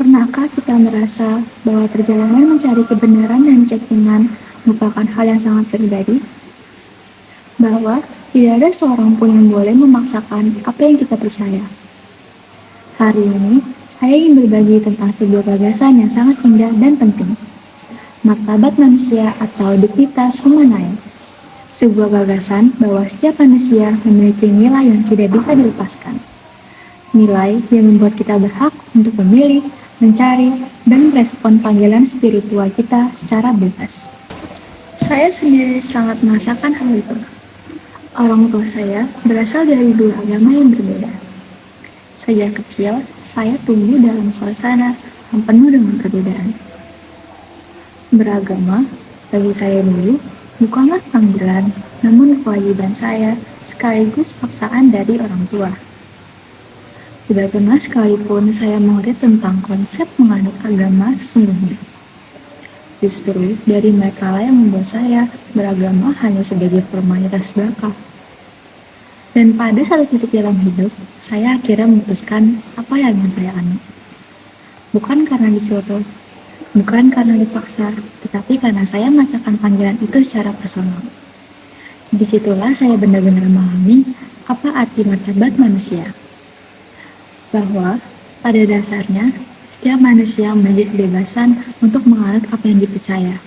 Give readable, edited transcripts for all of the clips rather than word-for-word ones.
Pernahkah kita merasa bahwa perjalanan mencari kebenaran dan keyakinan merupakan hal yang sangat pribadi? Bahwa tidak ada seorang pun yang boleh memaksakan apa yang kita percaya. Hari ini, saya ingin berbagi tentang sebuah gagasan yang sangat indah dan penting. Martabat manusia atau Dignitas Humanae. Sebuah gagasan bahwa setiap manusia memiliki nilai yang tidak bisa dilepaskan. Nilai yang membuat kita berhak untuk memilih, mencari, dan merespon panggilan spiritual kita secara bebas. Saya sendiri sangat merasakan hal itu. Orang tua saya berasal dari dua agama yang berbeda. Sejak kecil, saya tumbuh dalam suasana yang penuh dengan perbedaan. Beragama, bagi saya dulu, bukanlah panggilan, namun kewajiban saya sekaligus paksaan dari orang tua. Tidak pernah sekalipun saya mengerti tentang konsep menganut agama sesungguhnya. Justru dari mereka lah yang membuat saya beragama hanya sebagai formalitas belaka. Dan pada satu titik dalam hidup, saya akhirnya memutuskan apa yang ingin saya anut. Bukan karena disuruh, bukan karena dipaksa, tetapi karena saya merasakan panggilan itu secara personal. Disitulah saya benar-benar memahami apa arti martabat manusia. Bahwa pada dasarnya, setiap manusia memiliki kebebasan untuk menganut apa yang dipercaya.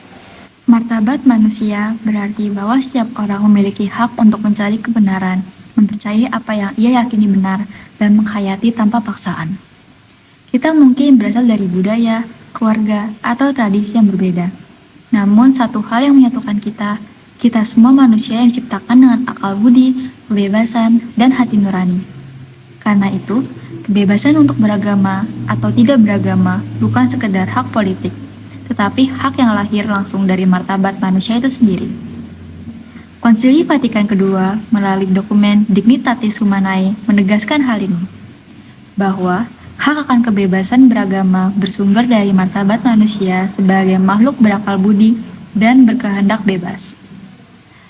Martabat manusia berarti bahwa setiap orang memiliki hak untuk mencari kebenaran, mempercayai apa yang ia yakini benar, dan menghayati tanpa paksaan. Kita mungkin berasal dari budaya, keluarga, atau tradisi yang berbeda. Namun satu hal yang menyatukan kita semua manusia yang diciptakan dengan akal budi, kebebasan, dan hati nurani. Karena itu, kebebasan untuk beragama atau tidak beragama bukan sekedar hak politik, tetapi hak yang lahir langsung dari martabat manusia itu sendiri. Konsili Vatikan II melalui dokumen Dignitatis Humanae menegaskan hal ini, bahwa hak akan kebebasan beragama bersumber dari martabat manusia sebagai makhluk berakal budi dan berkehendak bebas.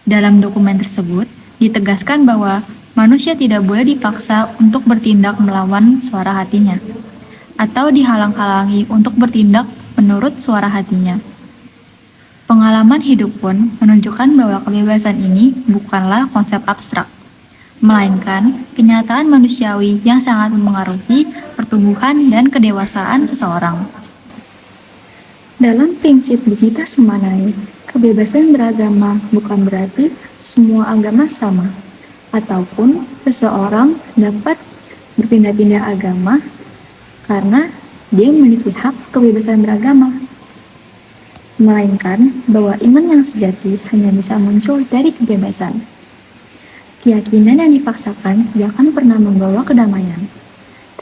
Dalam dokumen tersebut, ditegaskan bahwa manusia tidak boleh dipaksa untuk bertindak melawan suara hatinya, atau dihalang-halangi untuk bertindak menurut suara hatinya. Pengalaman hidup pun menunjukkan bahwa kebebasan ini bukanlah konsep abstrak, melainkan kenyataan manusiawi yang sangat memengaruhi pertumbuhan dan kedewasaan seseorang. Dalam prinsip Dignitas Humanae, kebebasan beragama bukan berarti semua agama sama, ataupun seseorang dapat berpindah-pindah agama karena dia memiliki hak kebebasan beragama. Melainkan bahwa iman yang sejati hanya bisa muncul dari kebebasan. Keyakinan yang dipaksakan tidak akan pernah membawa kedamaian.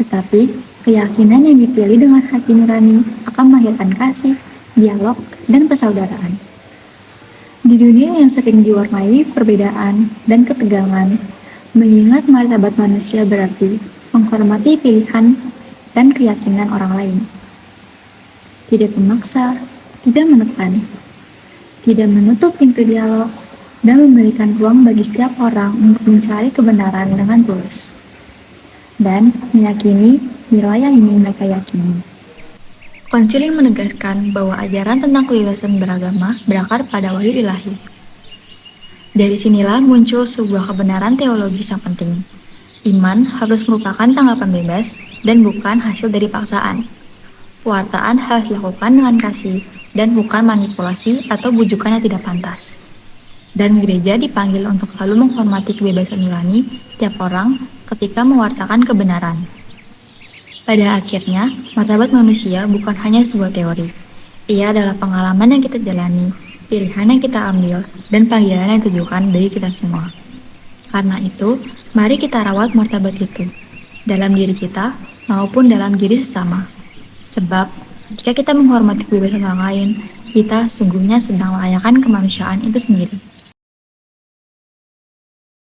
Tetapi, keyakinan yang dipilih dengan hati nurani akan melahirkan kasih, dialog, dan persaudaraan. Di dunia yang sering diwarnai perbedaan dan ketegangan, mengingat martabat manusia berarti menghormati pilihan dan keyakinan orang lain. Tidak memaksa, tidak menekan, tidak menutup pintu dialog, dan memberikan ruang bagi setiap orang untuk mencari kebenaran dengan tulus, dan meyakini nilai yang ingin mereka yakini. Konsili menegaskan bahwa ajaran tentang kebebasan beragama berakar pada wahyu ilahi. Dari sinilah muncul sebuah kebenaran teologis yang penting. Iman harus merupakan tanggapan bebas dan bukan hasil dari paksaan. Pewartaan harus dilakukan dengan kasih dan bukan manipulasi atau bujukan yang tidak pantas. Dan gereja dipanggil untuk selalu menghormati kebebasan nurani setiap orang ketika mewartakan kebenaran. Pada akhirnya, martabat manusia bukan hanya sebuah teori. Ia adalah pengalaman yang kita jalani, pilihan yang kita ambil, dan panggilan yang ditujukan dari kita semua. Karena itu, mari kita rawat martabat itu, dalam diri kita maupun dalam diri sesama. Sebab, jika kita menghormati kebebasan orang lain, kita sungguhnya sedang merayakan kemanusiaan itu sendiri.